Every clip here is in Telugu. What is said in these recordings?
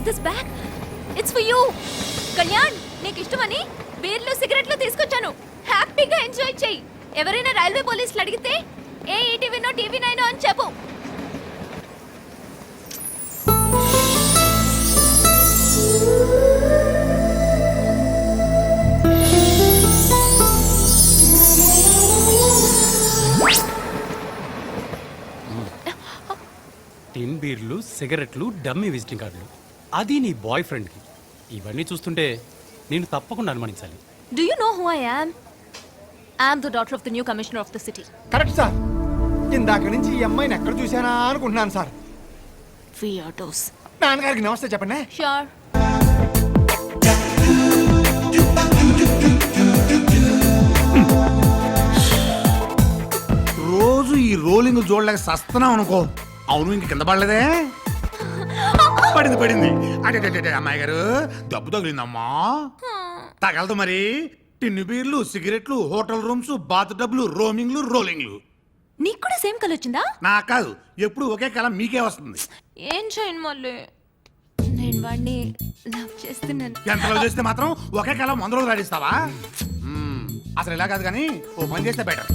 This bag it's for you. Kalyan, నీకు ఇష్టమని బీర్లు సిగరెట్లు తీసుకొచ్చాను. హ్యాపీగా ఎంజాయ్ చెయ్యి. ఎవరైనా రైల్వే పోలీసులు అడిగితే ఏ ఈటీవీనో టీవీ నైనో అని చెప్పు. టిన్ బీర్లు, సిగరెట్లు, డమ్మీ విజిటింగ్ కార్డులు, అది నీ బాయ్ ఫ్రెండ్కి. ఇవన్నీ చూస్తుంటే నేను తప్పకుండా అనుమానించాలి. Do you know who I am? I am the daughter of the new commissioner of the city. Correct sir. ఇందాక నుంచి ఈ అమ్మాయిని ఎక్కడ చూసానా అనుకుంటున్నాను సార్. Free autos. నాన్నగారికి నమస్తే చెప్పండి. Sure. రోజు ఈ రోలింగ్ చూడలేక సస్తున్నాం అనుకో. అవును, ఇంక కింద పడలేదే? పడింది. అటే అమ్మాయి గారు, దెబ్బ తగిలిందమ్మా. తగలదు మరి. టిన్ను బీర్లు, సిగరెట్లు, హోటల్ రూమ్స్, బాత్ డబ్బులు, రోమింగ్లు, రోలింగ్లు. నీకు కూడా సేమ్ కలర్ వచ్చిందా? నాకు కాదు, ఎప్పుడు ఒకే కాలం మీకే వస్తుంది. ఏం చేయను మళ్ళీ. నేను వాడిని లవ్ చేస్తున్నాను. ఎంత లవ్ చేస్తే మాత్రం ఒకే కాలం 100 రోజులు ఆడిస్తావా? అసలు ఇలా కాదు కానీ ఓ పని చేస్తే బెటర్.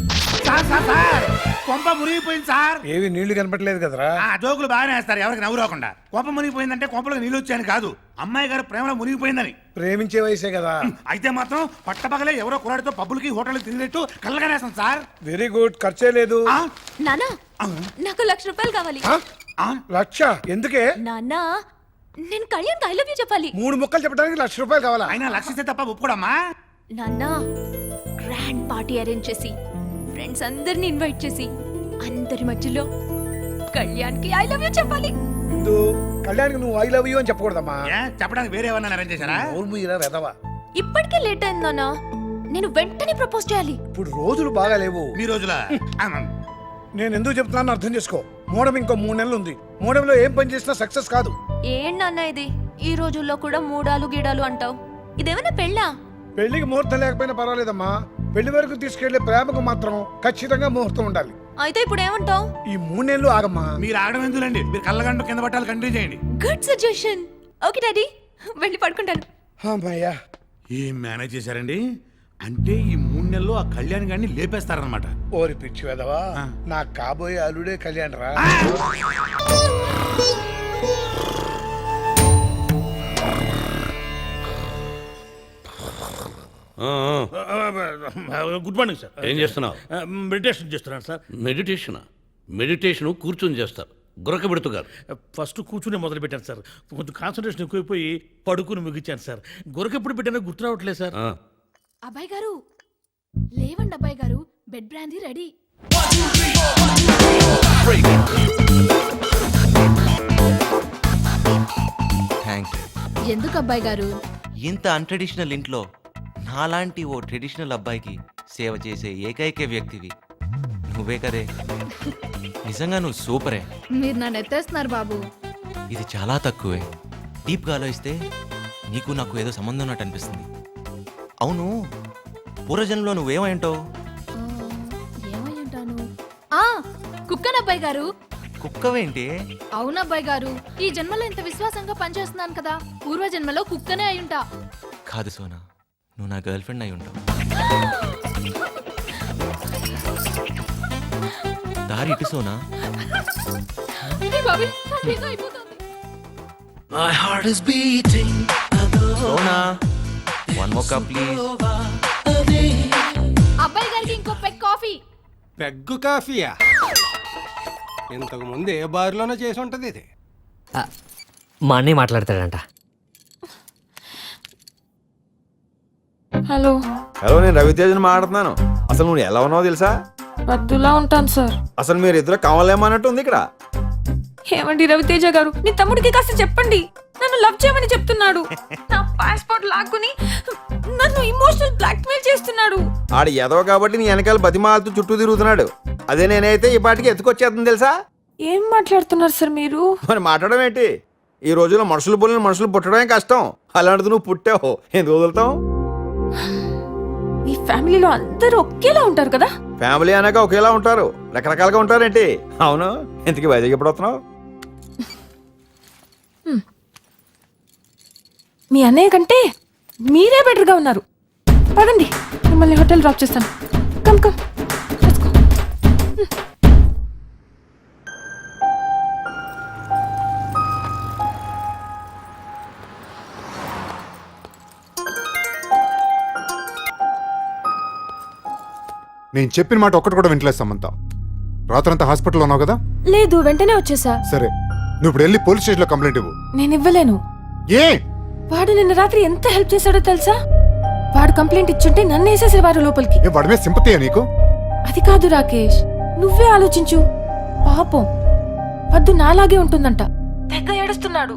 సార్ కొంప మునిగిపోయింది సార్. ఏవి నీళ్లు కనపట్లేదు కదరా? జోకులు బాగానే వేస్తారు, ఎవరికి నవ్వు రాకుండా. కొంప మునిగిపోయిందంటే కొంపలో నీళ్ళు వచ్చాయని కాదు, అమ్మాయి గారు ప్రేమలో మునిగిపోయిందని. ప్రేమించే వయసే కదా. అయితే మాత్రం పట్టపగలే ఎవరో కురాడితో పబ్బులకి హోటల్కి తిరిగినట్టు కళ్ళగానేస్తాం సార్. వెరీ గుడ్, ఖర్చే లేదు. నానా, నాకు 1,00,000 రూపాయలు కావాలి. 1,00,000 ఎందుకే? నానా, నేను కళ్యాణ్ ఐ లవ్ యూ చెప్పాలి. 3 ముక్కలు చెప్పడానికి 1,00,000 రూపాయలు కావాలా? అయినా లక్షిస్తే తప్ప ఒప్పుకోడమ్మా. నాన్నా, గ్రాండ్ పార్టీ అరేంజ్ చేసి ఫ్రెండ్స్ అందరిని ఇన్వైట్ చేసి అందరి మధ్యలో కళ్యాణ్ కి ఐ లవ్ యూ చెప్పాలి. ఇందు, కళ్యాణ్కి నువ్వు ఐ లవ్ యూ అని చెప్పకూడదమ్మా. చెప్పడానికి వేరే ఏమన్నా అరేంజ్ చేశారా? వెదవా. ఇప్పటికే లేట్ అయింది నాన్నా. నేను వెంటనే ప్రపోజ్ చేయాలి. ఇప్పుడు రోజులు బాగా లేవు. మీ రోజుల నేను ఎందుకు చెప్తున్నాను అర్థం చేసుకో. మోడం ఇంకో 3 నెలలు ఉంది. మోడంలో ఏం పని చేసినా సక్సెస్ కాదు. ఏంటన్నా ఇది? ఈ రోజుల్లో కూడా మూడాలు గీడాలు అంటావు. ఇదేమన్నా పెళ్ళా? పెళ్లికి ముహూర్తం లేకపోయినా పర్వాలేదమ్మా. పెళ్లి వరకు తీసుకెళ్లే ప్రేమకు మాత్రం ఖచ్చితంగా ముహూర్తం ఉండాలి. అయితే ఇప్పుడు ఏమంటావు? ఈ 3 నెలలు ఆగమ్మా. మీరు ఆగడం ఎందుకండి? మీరు కళ్ళగంట కింద పట్టాలి, కంటిన్యూ చేయండి. Good suggestion. ఓకే డాడీ, వెళ్ళి పడుకుంటాను. అమ్మయ్యా, ఏం మేనేజ్ చేశారండి? అంటే ఈ 3 నెలల్లో ఆ కళ్యాణ్ గారిని లేపేస్తారనమాట. ఓరి పిచ్చి వెదవా, నా కాబోయే అల్లుడే కళ్యాణ్ రా. Good morning sir. ఏం చేస్తున్నావు? మెడిటేషన్ చేస్తున్నాను సార్. మెడిటేషన్ కూర్చొని చేస్తారు, గురకబెడుతూ కాదు. ఫస్ట్ కూర్చుని మొదలు పెట్టాను సార్. కొంచెం కాన్సన్ట్రేషన్ ఎక్కువైపోయి పడుకుని ముగించాను సార్. గురకెప్పుడు పెట్టానో గుర్తు రావట్లేదు సార్. అబ్బాయి గారు లేవండి. అబ్బాయి గారు, bed brandy ready. Thank you. ఎందుకు అబ్బాయి గారు? ఇంత అన్ట్రెడిషనల్ ఇంట్లో నాలాంటి ఓ ట్రెడిషనల్ అబ్బాయికి సేవ చేసే ఏకైక వ్యక్తివి నువ్వే కదే. నిజంగా నువ్వు సూపరే. మీరు నన్ను ఎత్తేస్తున్నారు బాబు. ఇది చాలా తక్కువే. డీప్గా ఆలోచిస్తే నీకు నాకు ఏదో సంబంధం ఉన్నట్టు అనిపిస్తుంది. అవును, పూర్వజన్మలో నువ్వేమై ఉంటావు? ఏమై ఉంటాను? కుక్కనబ్బాయి గారు. కుక్కవేంటి? అవునబ్బాయి గారు, ఈ జన్మలో ఇంత విశ్వాసంగా పనిచేస్తున్నాను కదా, పూర్వ జన్మలో కుక్కనే అయి ఉంటా. కాదు సోనా, నువ్వు నా గర్ల్ ఫ్రెండ్ అయి ఉంటావు. దారి ఇటు Sona. Sona, one more cup please. అబ్బాయి గారికి ఇంకో పెగ్ కాఫీ. పెగ్గు కాఫీయా? ఇంతకు ముందు ఏ బార్లోనో చేసి ఉంటది ఇది. మా అన్నయ్య మాట్లాడతాడంట. హలో, నేను రవితేజని మాట్లాడుతున్నాను. అసలు నువ్వు ఎలా ఉన్నావో తెలుసా? వద్దులా ఉంటాను సార్. అసలు మీరు ఇద్దరు కావాలేమన్నట్టు ఉంది ఇక్కడ. ఏమండి రవితేజ గారు, నీ తమ్ముడికి కాస్త చెప్పండి, నన్ను లవ్ చేయమని చెప్తున్నాడు. నా పాస్పోర్ట్ లాక్కుని నన్ను ఇమోషనల్ బ్లాక్మెయిల్ చేస్తున్నాడు. ఆడు ఎదవ కాబట్టి నీ వెనకాల బతిమాలతో చుట్టూ తిరుగుతున్నాడు. అదే నేనైతే ఈ పాటికి ఎత్తుకొచ్చేస్తుంది తెలుసా? ఏం మాట్లాడుతున్నారు సార్ మీరు? మరి మాట్లాడడం ఏంటి? ఈ రోజుల్లో మనుషులు పుల్లని మనుషులు పుట్టడమే కష్టం. అలాంటిది నువ్వు పుట్టావు, ఎందుకు వదులుతావు? మీ ఫ్యామిలీలో అందరూ ఒకేలా ఉంటారు కదా? ఫ్యామిలీ అనగా ఒకేలా ఉంటారు, రకరకాలుగా ఉంటారేంటి? అవును, ఇంతకీ వైజాగ్ ఎప్పుడు వస్తున్నావు? మీ అన్నయ్య కంటే మీరే బెటర్గా ఉన్నారు. పదండి, మిమ్మల్ని హోటల్ డ్రాప్ చేస్తాను. Come come, let's go. నేను చెప్పిన మాట ఒక్కటి కూడా వింటలేదు సమంత. రాత్రంతా హాస్పిటల్లో ఉన్నావు కదా? లేదు, వెంటనే వచ్చేసా. సరే, నువ్వు ఇప్పుడు వెళ్ళి పోలీస్ స్టేషన్లో కంప్లైంట్ ఇవ్వు. నేను ఇవ్వలేను. ఏ? వాడు నిన్న రాత్రి ఎంత హెల్ప్ చేశాడో తెలుసా? వాడు కంప్లైంట్ ఇచ్చుంటే నన్ను వేసేసేవారు లోపలికి. ఏ, వాడి మీద సింపతియా నీకు? అది కాదు రాకేష్, నువ్వే ఆలోచించు. పాపం వద్దు నాలాగే ఉంటుందంట. తెగ ఏడుస్తున్నాడు,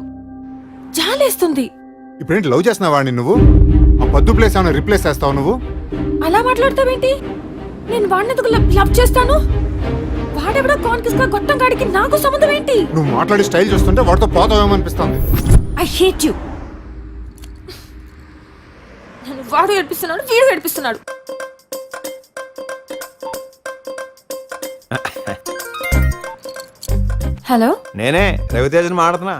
జాలేస్తుంది. ఇప్పుడేంటి లవ్ చేస్తున్నావా వాడిని నువ్వు? ఆ పద్దు ప్లేస్ ఏమైనా రిప్లేస్ చేస్తావు నువ్వు? అలా మాట్లాడతావేంటి? నేను వాడినెందుకు లవ్ చేస్తాను? వాడెవడో కాన్కిస్గా గొట్టం గాడికి నాకు సంబంధం ఏంటి? నువ్వు మాట్లాడి స్టైల్ చూస్తుంటే వాడితో పోతావేమనిపిస్తుంది. I hate you. నన్ను వాడు ఏడిపిస్తున్నాడు, వీడు ఏడిపిస్తున్నాడు. హలో, నేనే రవితేజని మాడుతున్నా.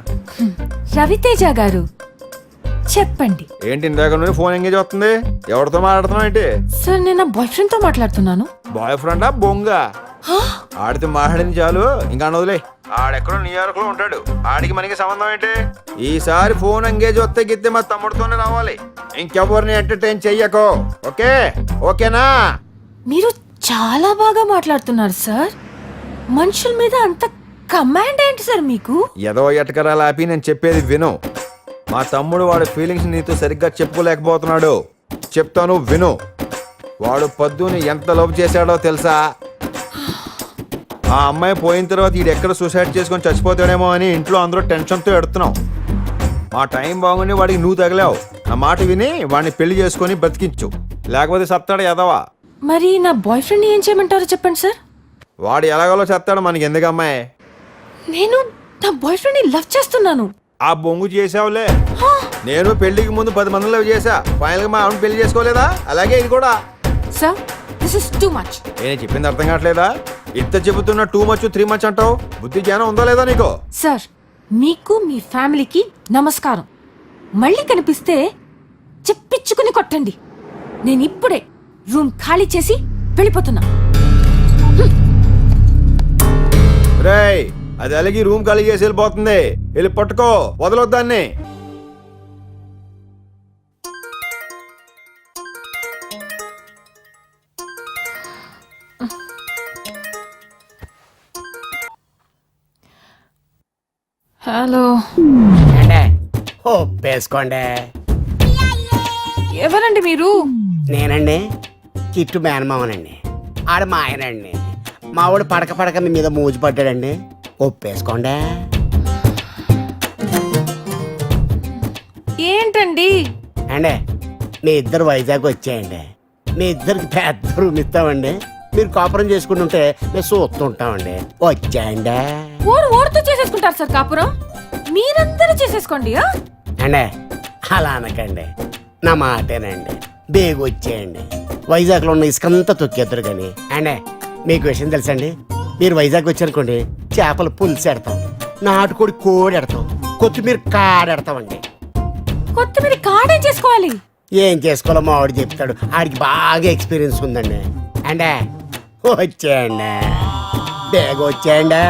రవితేజ గారు చెప్పండి. ఏంటి ఇందాక నుండి ఫోన్ ఎంగేజ్ వస్తుంది? ఎవరితో మాట్లాడుతున్నావు ఏంటి? సార్, నేను నా బాయ్ ఫ్రెండ్ తో మాట్లాడుతున్నాను. బాయ్ ఫ్రెండా బొంగ? ఆడితో మాట్లాడింది చాలు, ఇంకా వదిలే. ఆడెక్కడో న్యూయార్క్ లో ఉంటాడు. ఆడికి మనకి సంబంధం ఏంటి? ఈసారి ఫోన్ ఎంగేజ్ వస్తే గిత్తే మా తమ్ముడితోనే రావాలి. ఇంకెవరిని ఎంటర్టైన్ చెయ్యకో. ఓకే? ఓకేనా? మీరు చాలా బాగా మాట్లాడుతున్నారు సార్. మనుషుల మీద అంత కమాండ్ ఏంటి సార్ మీకు? ఏదో ఎటకరాలు ఆపి నేను చెప్పేది విను. మా తమ్ముడు వాడి ఫీలింగ్స్ నీతో సరిగ్గా చెప్పుకోలేకపోతున్నాడు. చెప్తాను విను. వాడు పద్దుని ఎంత లవ్ చేశాడో తెలుసా? ఆ అమ్మాయి పోయిన తర్వాత ఈడు ఎక్కడ సూసైడ్ చేసుకొని చచ్చిపోతాడేమో అని ఇంట్లో అందరూ టెన్షన్తో ఎడుతున్నాం. మా టైం బాగుండి వాడికి నువ్వు తగిలావు. నా మాట విని వాడిని పెళ్లి చేసుకొని బతికించు, లేకపోతే సత్తాడు ఎదవా. మరి నా బాయ్ ఫ్రెండ్ ఏం చేయమంటారో చెప్పండి సార్. వాడు ఎలాగోలో చెప్తాడు, మనకి ఎందుకు అమ్మాయి? నేను నా బాయ్ ఫ్రెండ్ ని లవ్ చేస్తున్నాను. ఆ బొంగు చేసావులే. నేను పెళ్లికి ముందు 10 మందిలో చేశా. ఫైనల్ గా మా ఆవిడ పెళ్లి చేసుకోలేదా? అలాగే ఇది కూడా. Sir, this is too much. నేను చెప్పింది అర్థం కావట్లేదా? ఇంత చెబుతున్నా 2 మచ్ 3 మచ్ అంటావు. బుద్ధి జ్ఞానం ఉందా లేదా నీకు? సార్, మీకు మీ ఫ్యామిలీకి నమస్కారం. మళ్ళీ కనిపిస్తే చెప్పించుకుని కొట్టండి. నేను ఇప్పుడే రూమ్ ఖాళీ చేసి వెళ్ళిపోతున్నా. రేయ్, అది అలాగే రూమ్ ఖాళీ చేసి వెళ్ళిపోతుంది. వెళ్ళి పట్టుకో, వదలొద్దాన్ని. హలో, ఒప్పేసుకోండి. ఎవరండి మీరు? నేనండి కిట్టు మేనమావనండి. ఆడ మా ఆయనండి. మా వాడు పడక పడక మీ మీద మోజు పడ్డాడండి. ఒప్పేసుకోండి. ఏంటండి? అండి, మీ ఇద్దరు వైజాగ్ వచ్చేయండి. మీ ఇద్దరికి పెద్ద రూమ్ ఇస్తామండి. మీరు కాపురం చేసుకుంటుంటే మేము చూస్తుంటామండి. వచ్చేయండి. ఓడితో చేసేసుకుంటారు సార్ కాపురం. మీరందరూ చేసేసుకోండి. అండి, అలా అనకండి, నా మాటేనండి. బేగు వచ్చేయండి. వైజాగ్లో ఉన్న ఇసుకంతా తొక్కేద్దరు కానీ. అండి, మీకు విషయం తెలుసండి, మీరు వైజాగ్ వచ్చారనుకోండి, చేపలు పులుసు ఎడతాం, నాటుకోడి కోడి ఎడతాం, కొత్తిమీర కాడెడతామండి. కొత్తిమీర కాడేం చేసుకోవాలి? ఏం చేసుకోవాలో మా వాడు చెప్తాడు. ఆడికి బాగా ఎక్స్పీరియన్స్ ఉందండి. అండి, వచ్చేయండి, బేగ వచ్చేయండి.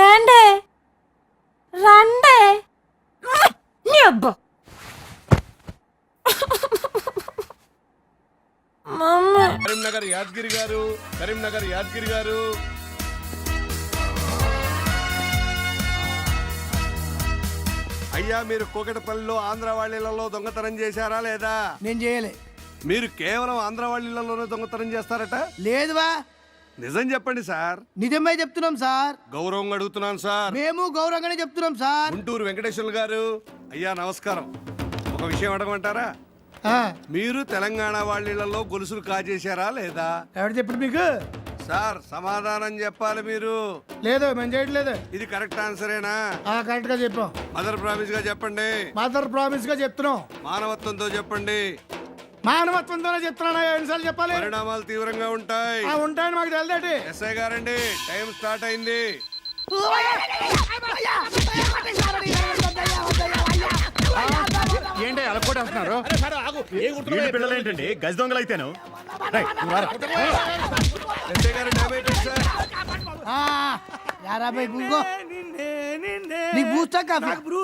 ఏండే రండే నీ అబ్బా. కరీంనగర్ యాదగిరి గారు, కరీంనగర్ యాదగిరి గారు. అయ్యా, మీరు కోకటపల్లిలో ఆంధ్ర వాళ్ళిళ్లలో దొంగతనం చేశారా లేదా? నేను చేయలే. మీరు కేవలం ఆంధ్ర వాళ్ళిళ్లలోనే దొంగతనం చేస్తారట? లేదువా. నిజం చెప్పండి సార్. నిజమే చెప్తున్నాం సార్. గౌరవంగా అడుగుతున్నాను సార్. మేము గౌరవంగానే చెప్తున్నాం సార్. గుంటూరు వెంకటేశ్వర్లు గారు, అయ్యా నమస్కారం. ఒక విషయం అడగమంటారా? మీరు తెలంగాణ వాళ్ళిళ్లలో గొలుసులు కాజేశారా లేదా? ఎవరు చెప్పారు మీకు? సార్, సమాధానం చెప్పాలి మీరు. లేదు, మేము చేయట్లేదు. ఇది కరెక్ట్ ఆన్సరేనా? కరెక్ట్ గా చెప్పాం. మదర్ ప్రామిస్ గా చెప్పండి. మదర్ ప్రామిస్ గా చెప్తున్నాం. మానవత్వంతో చెప్పండి. మానవత్వంతోనే చెప్తున్నా, ఎన్నిసార్లు చెప్పాలి? పరిణామాలు తీవ్రంగా ఉంటాయి. ఉంటాయని మాకు తెలియదేటి. ఎస్ఐ గారండి, టైం స్టార్ట్ అయింది. ఏంటి అలా కూడా వస్తున్నారు? పిల్లలు ఏంటండి గజ దొంగలు అయితేను. ఎస్ఐ గారు డ్యామేజ్ చేశారు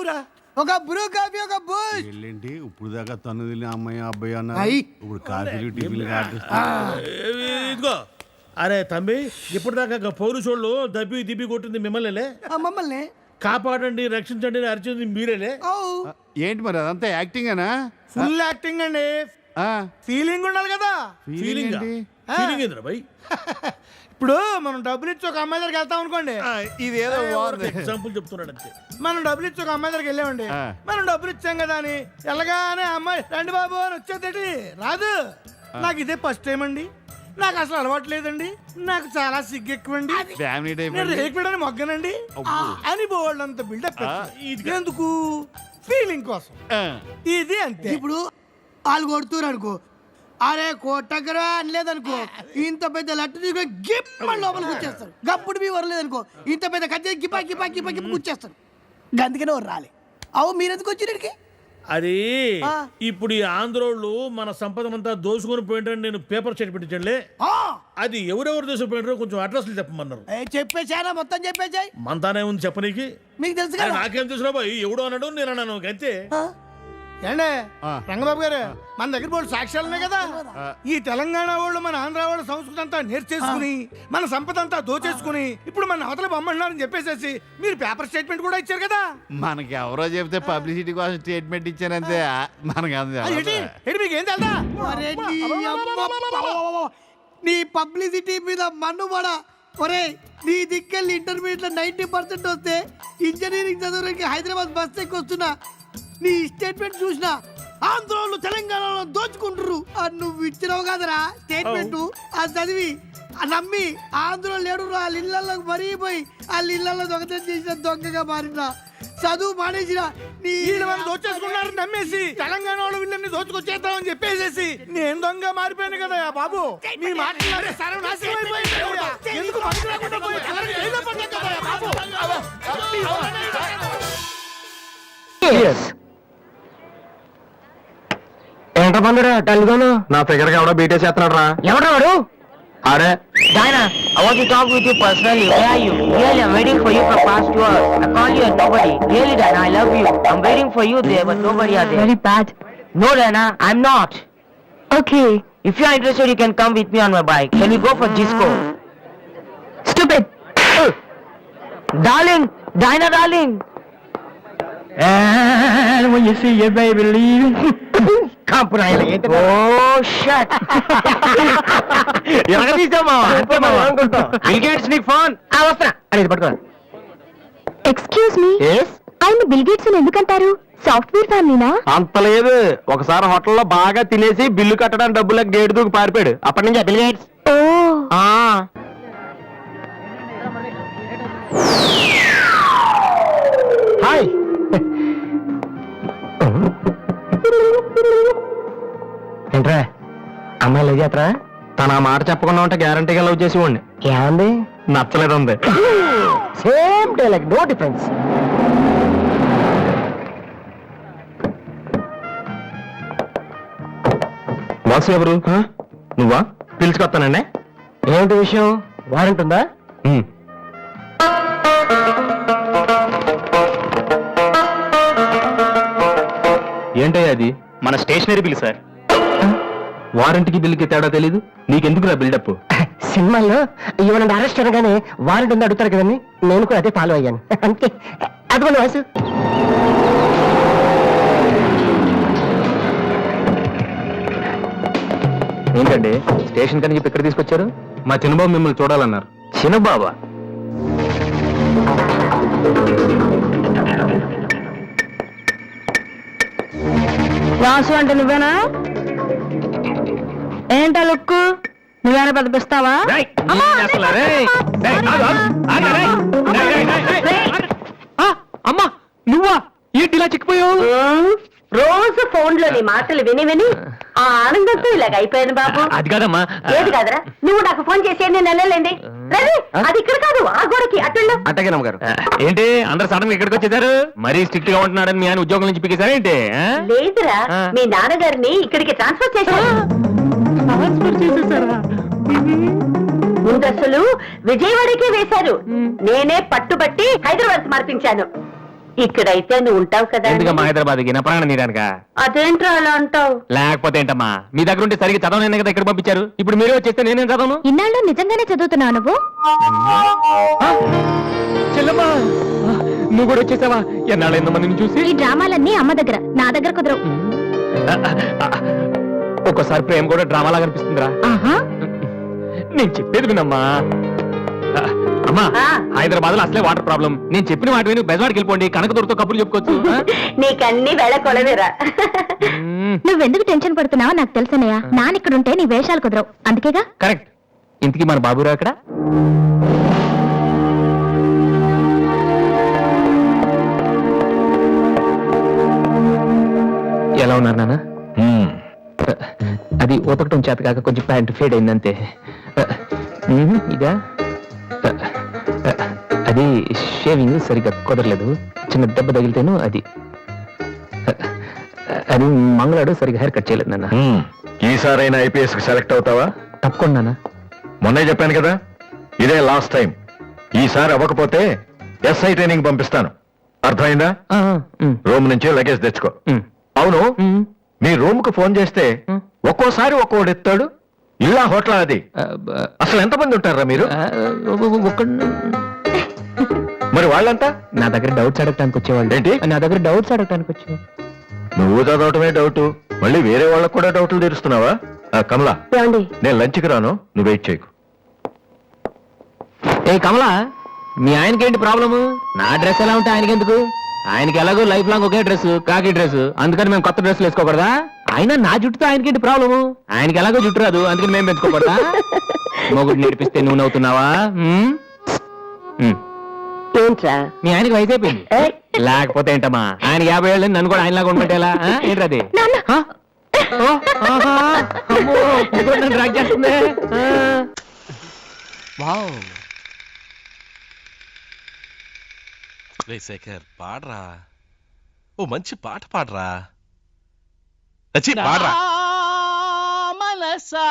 సార్. ఒక బ్రూ కాఫీ, ఒక బూస్ట్. ఏంటి ఇప్పుడు దాకా తను తిని అమ్మాయి అబ్బాయి అన్నారు, ఇప్పుడు కాఫీలు టిఫిన్లు ఇదిగో అరే తమ్మి, ఇప్పటిదాకా పౌరుషోళ్ళు దబ్బి దిబ్బి కొట్టింది మిమ్మల్ని. మమ్మల్ని కాపాడండి, రక్షించండి అని అరిచింది మీరేలే. ఏంటి మరి అదంతా యాక్టింగేనా? ఫుల్ యాక్టింగ్ అండి. ఫీలింగ్ ఉండాలి కదా. ఫీలింగ్ ఫీలింగ్ ఏంద్రా బై? ఇప్పుడు మనం డబ్బులు ఇచ్చి ఒక అమ్మాయి దగ్గరికి వెళ్తాం అనుకోండి, ఇదేదో ఎగ్జాంపుల్ చెప్తున్నాడు అంతే. మనం డబ్బులు ఇచ్చి ఒక అమ్మాయి దగ్గరికి వెళ్ళామండి, మనం డబ్బులు ఇచ్చాం కదా అని ఎలాగానే అమ్మాయి రండి బాబు అని వచ్చేది రాదు. నాకు ఇదే ఫస్ట్ టైం అండి, నాకు అసలు అలవాటు లేదండి, నాకు చాలా సిగ్గు ఎక్కువండి, నేను రేపిడని మొగ్గనండి అని బోల్డ్ అంత బిల్డప్. ఎందుకు? ఫీలింగ్ కోసం. ఇది అంతే. ఇప్పుడు వాళ్ళు కొడుతున్నారు అనుకో, అరే కొట్టగరా అనలేదనుకో, ఇంత పెద్ద లట్టు తీసుకుని గిప్ప లోపలికి వచ్చేస్తారు. గప్పుడు మీ వరలేదనుకో, ఇంత పెద్ద కత్తి గిప్ప గిప్ప గిప్ప గిప్ప కూర్చేస్తారు. అందుకనే వారు రాలే. అవు మీరెందుకు వచ్చినడికి? అది ఇప్పుడు ఈ ఆంధ్రోళ్ళు మన సంపదనంతా దోసుకొని పోయింటారని నేను పేపర్ చెట్టు పెట్టించండి. అది ఎవరెవరు దోసుకుపోయినారో కొంచెం అడ్రస్లు చెప్పమన్నారు. చెప్పేశానా? మొత్తం చెప్పేశాయి. మనతానే ఉంది చెప్పనీకి. మీకు తెలుసు కదా. నాకేం తెలుసు బాయ్, ఎవడో అన్నాడు నేను అన్నాను అంతే. ఏండే రంగబాబు గారు, మన దగ్గర వాళ్ళు సాక్ష్యాలు ఉన్నాయి కదా. ఈ తెలంగాణ వాళ్ళు మన ఆంధ్ర వాళ్ళ సంస్కృతి అంతా నేర్చేసుకుని మన సంపద అంతా దోచేసుకుని ఇప్పుడు మన అవతల బొమ్మన్నారని చెప్పేసేసి మీరు పేపర్ స్టేట్మెంట్ కూడా ఇచ్చారు కదా. మనకి ఎవరో చెప్తే పబ్లిసిటీ కోసం స్టేట్మెంట్ ఇచ్చానంతే. మనకి మీకేం తెలుదా? నీ పబ్లిసిటీ మీద మన్నుబడ. ఒరే నీ దిక్కెళ్ళి ఇంటర్మీడియట్ లో 90% వస్తే ఇంజనీరింగ్ చదవడానికి హైదరాబాద్ బస్ ఎక్కి వస్తున్నా. నీ స్టేట్మెంట్ చూసినా ఆంధ్రోళ్ళు తెలంగాణలో దోచుకుంటారు అని నువ్వు ఇచ్చినావు కదరా స్టేట్మెంట్. అది చదివి నమ్మి ఆంధ్రోళ్ళు లేడు వాళ్ళ ఇళ్లలోకి మరిగిపోయి వాళ్ళ ఇళ్లలో దొంగతనం చేసిన దొంగగా మారినా, చదువు మానేసిన దోచేసుకున్నారు నమ్మేసి తెలంగాణ వాళ్ళు వీళ్ళని దోచుకొచ్చేద్దామని చెప్పేసేసి నేను దొంగ మారిపోయాను కదా బాబు. నీ మాట్లాడే సర్వనాశనం అయిపోయింది. ఎందుకు ఏంట బందరా టల్గాను నా ఫిగర్ కి ఎవడో బీటే చేస్తున్నాడు రా. ఎవడా వాడు? అరే Diana, I want to talk with you personally. Where are you? Really, I'm waiting for you for past 2 hours. I call you and nobody. Really, Diana, I love you. I'm waiting for you there, but nobody are there. Very bad. No, Diana, I'm not. Okay. If you are interested, you can come with me on my bike. Can we go for disco? Stupid. Darling, Diana, darling. And when you see your baby leaving, oh shit. Excuse me, ఆయన బిల్ గేట్స్ ఎందుకంటారు? సాఫ్ట్వేర్ ఫ్యామిలీనా? అంత లేదు. ఒకసారి హోటల్లో బాగా తినేసి బిల్లు కట్టడానికి డబ్బులకు గేటు దూకి పారిపోయాడు. అప్పటి నుంచి బిల్ గేట్స్. హాయ్. ఏంట్రా అమ్మాయి లవ్ చేస్తారా? తన మాట చెప్పకుండా ఉంటే గ్యారంటీగా లవ్ చేసి ఉండి. ఏమంది? నచ్చలేదు ఉంది. Same dialogue, no difference. Boss ఎవరు? నువ్వా? పిలుచుకొస్తానండి. ఏమిటి విషయం? వారెంట్ ఉందా? ఏంటయ్యా అది? మన స్టేషనరీ బిల్ సార్. వారంటీకి బిల్లుకి తేడా తెలీదు నీకెందుకు నా బిల్డప్? సినిమాల్లో ఇవన్న అరెస్ట్ అనగానే వారెంట్ ఉంది అడుగుతారు కదండి, నేను కూడా అదే ఫాలో అయ్యాను. అంతే. అదిగోండి వాసు. ఏంటండి స్టేషన్ కని చెప్పి ఇక్కడ తీసుకొచ్చారు? మా చిన్నబాబు మిమ్మల్ని చూడాలన్నారు. చిన్నబాబా? వాసు అంటే నువ్వేనా? ఏంటా లుక్కు? నువ్వేనా పెద్దపిస్తావా? అమ్మా నువ్వా? ఏంటి ఇలా చిక్కిపోయావు? రోజు ఫోన్ లోని మాటలు విని విని ఆ ఆనందంతో ఇలాగ అయిపోయాను బాబు. అది కాదమ్మా. ఏది కాదరా, నువ్వు నాకు ఫోన్ చేసి నేను నెలలేండి. రవి, అది ఇక్కడ కాదు, ఆ గోడకి అటుల్లో. అట్టగేనమ్మ గారు. ఏంటి అందరు సడన్ గా ఇక్కడికి వచ్చేసారు? మరీ స్ట్రిక్ట్ గా ఉంటున్నాడని మీ ఆయన ఉద్యోగం నుంచి పిగేశారా ఏంటి? లేదురా, మీ నాన్నగారిని ఇక్కడికి ట్రాన్స్ఫర్ చేశారు. ముందసలు విజయవాడకే వేశారు. నేనే పట్టుబట్టి హైదరాబాద్ మార్పించాను. ఇక్కడైతే నువ్వు ఉంటావు కదా. ఎందుకమ్మా హైదరాబాద్కి? నా ప్రాణం నీడానికా? అదేంట్రా అలా అంటావు? లేకపోతే ఏంటమ్మా, మీ దగ్గర ఉంటే సరిగ్గా చదవలేను కదా ఇక్కడ పంపించారు. ఇప్పుడు మీరే వచ్చేస్తే నేనేం చదవను? ఇన్నాళ్ళు నిజంగానే చదువుతున్నావు నువ్వు? చెల్లమ్మా, నువ్వు కూడా వచ్చేసావా? ఎన్నాళ్ళు ఎంతమందిని చూసి. ఈ డ్రామాలన్నీ అమ్మ దగ్గర, నా దగ్గర కుదరవు. ఒక్కోసారి ప్రేమ కూడా డ్రామాలా కనిపిస్తుందిరా. నేను చెప్పేది వినమ్మా. అమ్మా, హైదరాబాద్ లో అసలే వాటర్ ప్రాబ్లం. నేను చెప్పిన వాటి విని బెజవాడికి వెళ్ళిపోండి, కనకదుర్తో కబుర్లు చెప్పుకోవచ్చు. నీకన్నీ వేళ కొలవేరా. నువ్వెందుకు టెన్షన్ పడుతున్నావో నాకు తెలుసనయ్యా. నాన్న ఇక్కడ ఉంటే నీ వేషాలు కుదరవు, అందుకేగా. కరెక్ట్. ఇంతకీ మన బాబురావు ఎక్కడ? ఎలా ఉన్నారు నాన్న? అది ఉతకటం చేత కాక కొంచెం ప్యాంట్ ఫేడ్ అయిందంతే. ఇదా, అది షేవింగ్ సరిగ్గా కుదరలేదు. చిన్న దెబ్బ తగిలితేను అది అది మంగళాడు సరిగ్గా హెయిర్ కట్ చేయలేదు నాన్న. ఈసారైనా ఐపీఎస్ కి సెలెక్ట్ అవుతావా? తప్పకుండా నాన్న. మొన్నే చెప్పాను కదా, ఇదే లాస్ట్ టైం. ఈసారి అవ్వకపోతే ఎస్ఐ ట్రైనింగ్ పంపిస్తాను. అర్థమైందా? రూమ్ నుంచి లగేజ్ తెచ్చుకో. అవును, మీ రూమ్ కు ఫోన్ చేస్తే ఒక్కోసారి ఒక్కోడు ఎత్తాడు. ఇల్లా హోటల్ అది? అసలు ఎంతమంది ఉంటారా మీరు? మరి వాళ్ళంతా నా దగ్గర డౌట్స్ అడగటానికి వచ్చేవాళ్ళు. ఏంటి? నా దగ్గర డౌట్స్ అడగటానికి వచ్చేవాళ్ళు. నువ్వు చదవటమే డౌట్, మళ్ళీ వేరే వాళ్ళకు కూడా డౌట్లు తీరుస్తున్నావా? కమలా, నేను లంచ్కి రాను, నువ్వు వెయిట్ చేయకు. ఏ కమలా, మీ ఆయనకేంటి ప్రాబ్లము? నా డ్రెస్ ఎలా ఉంటే ఆయనకి ఎందుకు? ఆయనకి ఎలాగో లైఫ్ లాంగ్ ఒకే డ్రెస్, కాకి డ్రెస్. అందుకని మేము కొత్త డ్రెస్సులు వేసుకోకూడదా? ఆయన నా జుట్టుతో ఆయనకేంటి ప్రాబ్లము? ఆయనకి ఎలాగో జుట్టు రాదు, అందుకని మేము పెంచుకోకూడదా? మొగుడు నేర్పిస్తే నువ్వు నవ్వుతున్నావా? ఏంట్రా, మీ ఆయనకి వయసు అయిపోయింది. లేకపోతే ఏంటమ్మా, ఆయన 50 ఏళ్ళు, నన్ను కూడా ఆయనలాగా ఉండమంటేలా? ఏంటది? డ్రాగ్ చేస్తుంది. శేఖర్, పాడరా, ఓ మంచి పాట పాడరా. పాడరా. మనసా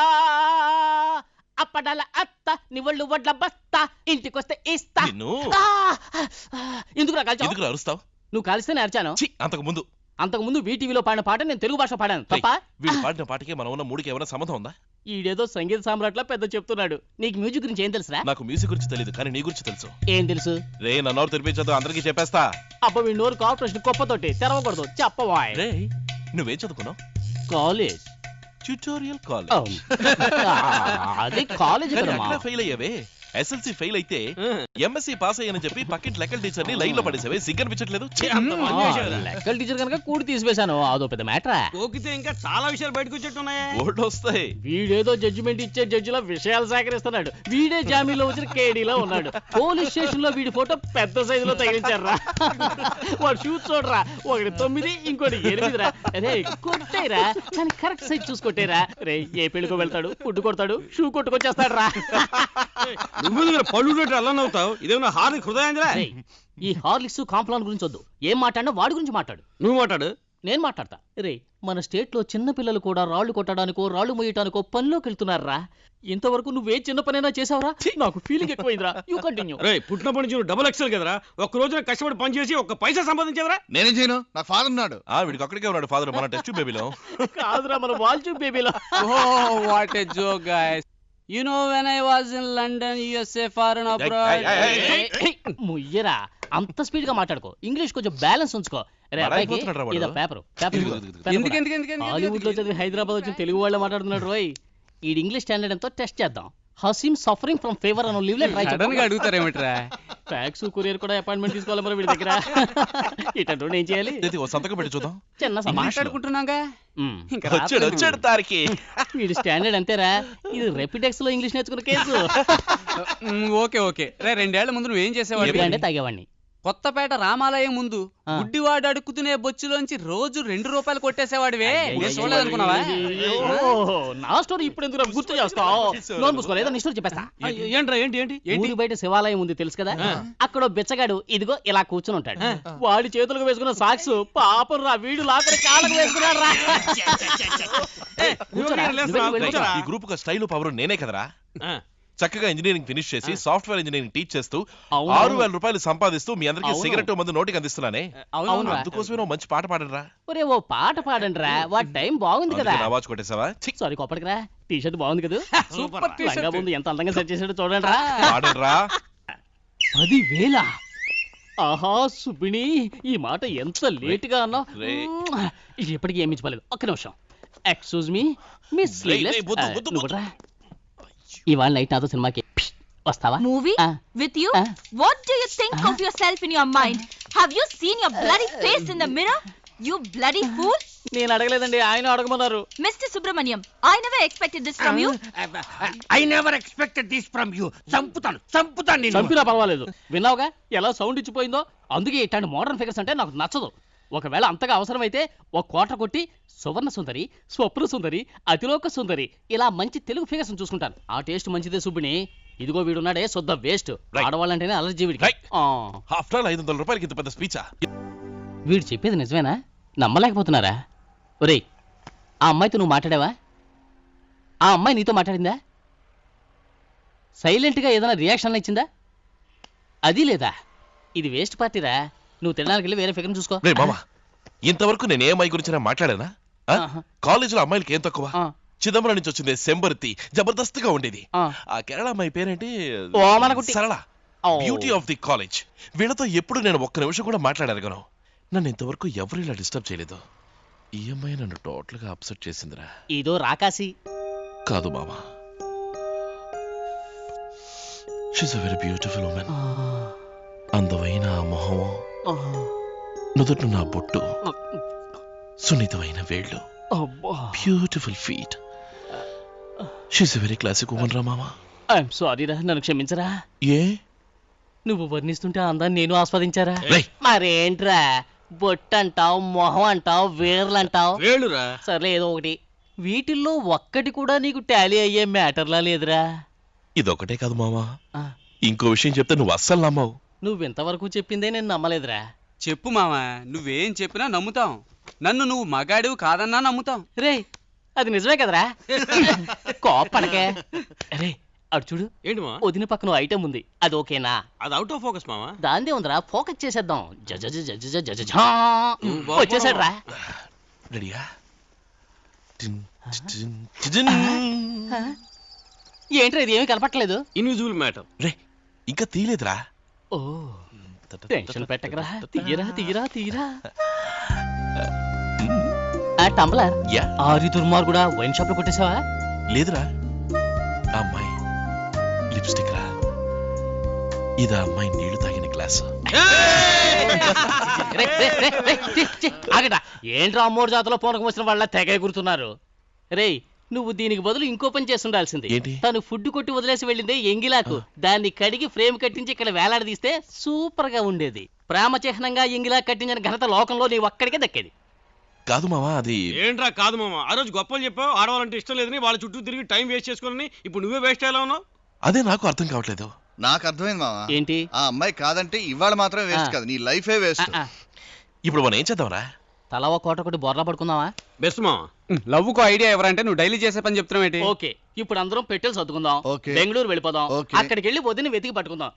అప్పడాల అత్త నివళ్ళు వడ్ల బస్తా ఇంటికొస్తే ఇస్తా. ఎందుకు అరుస్తావు? నువ్వు కలిస్తేనే అరిచాను. అంతకు ముందు వీటీవీలో పాడిన పాట నేను తెలుగు భాష పాడాను తప్ప. వీడు పాడిన పాటకి మనం ఉన్న మూడికి ఏమైనా సంబంధం ఉందా? ఈడేదో సంగీత సామ్రాట్లా పెద్ద చెప్తున్నాడు. నీకు మ్యూజిక్ గురించి ఏం తెలుసురా? నాకు మ్యూజిక్ గురించి తెలియదు, కానీ నీ గురించి తెలుసు. ఏం తెలుసు? రే, నా నోరు తెరిపించదు, అందరికీ చెప్పేస్తా. అబ్బా, వీ నోరు కార్పొరేషన్ కొప్పతోటి తెరవకూడదు, చెప్పవాయ్. రే, నువ్వేం చదువుకున్నావు? College, tutorial college. అదే కాలేజ్. ఫెయిల్ అయ్యావే. ఎస్ఎల్సి ఫెయిల్ అయితే ఎంఎస్సి పాస్ అయ్యానని చెప్పి పక్కింటి లెక్కల టీచర్ ని లైన్ లో పడేసావే. సిగ్గనిపించట్లేదు? లెక్కల టీచర్ కనుక కూడి తీసివేశాను, అదో పెద్ద మ్యాటరా. ఇంకా చాలా విషయాలు బయటకు వచ్చేట్టున్నాయి. ఓల్డ్ వస్తాయి. వీడేదో జడ్జిమెంట్ ఇచ్చే జడ్జిలో విషయాలు సేకరిస్తున్నాడు. వీడే జామీన్లో వచ్చిన కేడీలో ఉన్నాడు. పోలీస్ స్టేషన్ లో వీడి ఫోటో పెద్ద సైజులో తగిలించారా. వాడు షూట్ చూడరా, ఒకటి 9, ఇంకోటి 8రా. అరే కొట్టేరా, కానీ కరెక్ట్ సైజ్ చూసుకొట్టేరా. రే, ఏ పెళ్లికో వెళ్తాడు, ఫుడ్ కొడతాడు, షూ కొట్టుకొచ్చేస్తాడు రా. పళ్ళు అలా నవ్వుతావు, ఇదేమన్నా హార్లిక్ హృదయాంజలా? ఈ హార్లిక్స్ కాంప్లాన్ గురించి వద్దు. ఏం మాట్లాడినా వాడి గురించి మాట్లాడు. నువ్వు మాట్లాడు, నేను మాట్లాడతా. రే, మన స్టేట్ లో చిన్న పిల్లలు కూడా రాళ్లు కొట్టడానికో రాళ్లు మోయటానికో పనిలోకి వెళ్తున్నారా. ఇంతవరకు నువ్వే చిన్న పనైనా చేసావరా? నాకు ఫీలింగ్ ఎక్కువైందిరా. You continue. రే, పుట్టినప్పటి నుంచి డబుల్ ఎక్సెల్ కదరా. ఒక్క రోజున కష్టపడి పని చేసి ఒక్క పైసా సంపాదించేవరా? నేనేం చేయను, నాకు ఫాదర్ ఉన్నాడు. వీడికి అక్కడికే ఉన్నాడు ఫాదర్, మన టెస్ట్ బేబీలో కాదురా, మన వాల్చూ బేబీలో. What a joke guys. You know when I was in London, USA, foreign abroad. ముయ్యరా, అంత స్పీడ్ గా మాట్లాడుకో. ఇంగ్లీష్ కొంచెం బ్యాలెన్స్ ఉంచుకో. పేపర్ హాలీవుడ్ లో చదివి హైదరాబాద్ వచ్చి తెలుగు వాళ్ళు మాట్లాడుతున్నాడు. రోయ్, ఈ ఇంగ్లీష్ స్టాండర్డ్ ఎంతో టెస్ట్ చేద్దాం. హసీమ్ సఫరింగ్ ఫ్రమ్ ఫీవర్ అని లీవ్ లెటర్ సడన్ గా అడుగుతారేమిట్రా? ఫ్యాక్స్ కొరియర్ కూడా అపాయింట్మెంట్ తీసుకోవాలి మరి వీడి దగ్గర. ఇటంటూ ఏం చేయాలి? సంతకం పెట్టి చూద్దాం. చిన్న మాట్లాడుకుంటున్నాగా. వచ్చాడు తారికి. వీడి స్టాండర్డ్ అంతేరా. ఇది రెపిటెక్స్ లో ఇంగ్లీష్ నేర్చుకున్న కేసు. Okay okay. రే, 2 ఏళ్ల ముందు నువ్వేం చేసేవాడివి? అంటే తాగేవాడిని. కొత్తపేట రామాలయం ముందు గుడ్డివాడు అడుక్కుతునే బొచ్చులోంచి రోజు 2 రూపాయలు కొట్టేసేవాడివే నేను చూడలేదనుకున్నావా? నా స్టోరీ ఇప్పుడు ఎందుకు గుర్తు చేస్తావు? లోన్ పుసుకోలేదు నీ స్టోరీ చెప్పేస్తా. ఏంట్రా ఏంటి ఏంటి ఊరి బయట శివాలయం ఉంది తెలుసు కదా, అక్కడ బెచ్చగాడు ఇదిగో ఇలా కూర్చుని ఉంటాడు. వాడి చేతులకు వేసుకున్న సాక్స్ పాపం రా వీడు లాకరి కాళ్ళకు వేసుకున్నాడు రా. ఈ గ్రూప్ స్టైల్ పవర్ నేనే కదరా. చక్కగా ఇంజనీరింగ్ ఫినిష్ చేసి సాఫ్ట్వేర్ ఇంజనీరింగ్ టీచ్ చేస్తూ 6,000 రూపాయలు సంపాదిస్తూ మీ అందరికి సిగరెట్ మందు నోటికి అందిస్తున్నానే. అందుకోసమే మంచి పాట పాడరా. ఒరే ఓ పాట పాడండి రా, వాడి టైం బాగుంది కదా. అవాజ్ కొట్టేసావా? సారీ కోపడికి రా. టీ షర్ట్ బాగుంది కదా, సూపర్ టీ షర్ట్ ముందు ఎంత అందంగా సెట్ చేసాడో చూడండి రా. పాడరా. 10,000 ఆహా సుబ్బిణి, ఈ మాట ఎంత లేట్ గా అన్నావు. ఇది ఎప్పటికీ ఏమి ఇచ్చిపోలేదు. ఒక్క నిమిషం. ఎక్స్క్యూజ్ మీ మిస్ ఇవాళ నైట్ నాతో సినిమాకి వస్తావా? Movie? With you? What do you think of yourself in your mind? Have you seen your bloody face in the mirror? You bloody fool! నేను అడగలేదండి, ఆయన అడగమన్నారు. Mr. Subramaniam, I never expected this from you. I never expected this from you. చంపుతాను నేను. చంపినా పర్వాలేదు. విన్నావుగా ఎలా సౌండ్ ఇచ్చిపోయిందో? అందుకే ఇట్లాంటి మోడర్న్ ఫిగర్స్ అంటే నాకు నచ్చదు. ఒకవేళ అంతగా అవసరమైతే ఒక కోట కొట్టి సువర్ణ సుందరి, స్వప్న సుందరి, అతిలోక సుందరి ఇలా మంచి తెలుగు ఫిగర్స్ చూసుకుంటాను. ఆ టేస్ట్ మంచిదే సుబ్బిని. ఇదిగో వీడున్నాడే శుద్ధ వేస్ట్. ఆడవాళ్ళంటేనే అలర్జీ వీడికి. ఆఫ్టర్ ఆల్ 500 రూపాయలకి ఇంత పెద్ద స్పీచా? వీడు చెప్పేది నిజమేనా? నమ్మలేకపోతున్నారా? ఒరేయ్, ఆ అమ్మాయితో నువ్వు మాట్లాడావా? ఆ అమ్మాయి నీతో మాట్లాడిందా? సైలెంట్గా ఏదైనా రియాక్షన్ ఇచ్చిందా? అది లేదా? ఇది వేస్ట్ పార్టీరా. నువ్వు తినడానికి వెళ్ళి వేరే ఫిగర్ చూసుకో. ఇంతవరకు నేను ఏ అమ్మాయి గురించి మాట్లాడానా? కాలేజీలో అమ్మాయిలకి ఏం తక్కువ? చిదంబరం నుంచి వచ్చింది సెంబర్తి, జబర్దస్త్గా ఉండేది. ఆ కేరళ అమ్మాయి పేరేంటి? సరళ, బ్యూటీ ఆఫ్ ది కాలేజ్. వీళ్ళతో ఎప్పుడు నేను ఒక్క నిమిషం కూడా మాట్లాడగలను. నన్ను ఇంతవరకు ఎవరు ఇలా డిస్టర్బ్ చేయలేదు. ఈ అమ్మాయి నన్ను టోటల్ గా అప్సెట్ చేసిందిరా. ఇదో రాకాసి కాదు మామా, she's a very beautiful women. అందమైన ఆ మొహం, నుదుట నా బొట్టు, సున్నితమైన వేళ్ళు, beautiful feet. She's a very classic women రా మామా. ఐఎమ్ సారీ రా, నన్ను క్షమించరా. ఏ? నువ్వు వర్ణిస్తుంటే అందాన్ని నేను ఆస్వాదించారా? మరేంట్రా, బొట్టు అంటావు, మొహం అంటావు, వేర్లు అంటావు. వేళురా. సర్లే ఏదో ఒకటి. వీటిల్లో ఒక్కటి కూడా నీకు టాలీ అయ్యే మ్యాటర్లా లేదురా. ఇదొకటే కాదు మామా, ఇంకో విషయం చెప్తే నువ్వు అస్సలు నమ్మవు. నువ్వింతవరకు చెప్పిందే నేను నమ్మలేదురా. చెప్పు మావా, నువ్వేం చెప్పినా నమ్ముతాం. నన్ను నువ్వు మగాడివి కాదన్నా నమ్ముతాం. రే, అది నిజమే కదరా. కోపడకే. రే అటు చూడు. ఏంటి మా వదిన పక్కన ఐటమ్ ఉంది, అది ఓకేనా? అది అవుట్ ఆఫ్ ఫోకస్ మావా. దాందే ఉందిరా, ఫోకస్ చేసేద్దాం. వచ్చేసాడు రా. రెడీయా? ఏంట్రా ఇది ఏమీ కనపట్లేదు? Invisible matter. రే ఇంకా తీయలేదురా. ఓ టెన్షన్ పెట్టకరా, తీయరా తీయరా తీయరా. టంబ్లర్ ఆరి దుర్మార్గుడా, వైన్ షాప్ లో కొట్టేసావా? లేదురా, అమ్మాయి లిప్స్టిక్ రా. ఇది అమ్మాయి నీళ్లు తాగిన గ్లాస్. ఆగట, ఏంట్రా అమ్మోడు జాతలో పూనకం వచ్చిన వాళ్ళ తెగ ఎగురుతున్నారు. రేయ్, నువ్వు దీనికి బదులు ఇంకో పని చేస్తుండాల్సింది. తను ఫుడ్ కొట్టి వదిలేసి వెళ్ళిందే ఎంగిలాకు, దాన్ని కడిగి ఫ్రేమ్ కట్టించి ఇక్కడ వేలాడదీస్తే సూపర్ గా ఉండేది. ప్రేమ చిహ్నంగా ఎంగిలా కట్టించిన ఘనత లోకంలో నీ ఒక్కడికే దక్కేది. కాదు మామా, అది ఏంట్రా కాదు మామా? ఆ రోజు గొప్పలు చెప్పావు, ఆడవాలంటే ఇష్టం లేదని వాళ్ళ చుట్టూ తిరిగి టైం వేస్ట్ చేసుకోవాలని. ఇప్పుడు నువ్వే వేస్ట్ అయ్యేలా ఉన్నావు. అదే నాకు అర్థం కావట్లేదు. నాకు అర్థమైంది మామా. ఏంటి? ఆ అమ్మాయి కాదంటే ఇవాళ మాత్రం వేస్ట్ కాదు, నీ లైఫే వేస్ట్. ఇప్పుడు మనం ఏం చేద్దాంరా? తల ఒక కోట కొట్టి బొర్లా పడుకుందామా? బెస్ట్ మామా. లవ్ కు ఐడియా ఎవరంటే నువ్వు డైలీ చేసే పని చెప్తున్నావు ఏంటి? ఓకే, ఇప్పుడు అందరం పెట్టెలు సర్దుకుందాం, బెంగళూరు వెళ్ళిపోదాం, అక్కడికి వెళ్ళి వదిని వెతికి పట్టుకుందాం.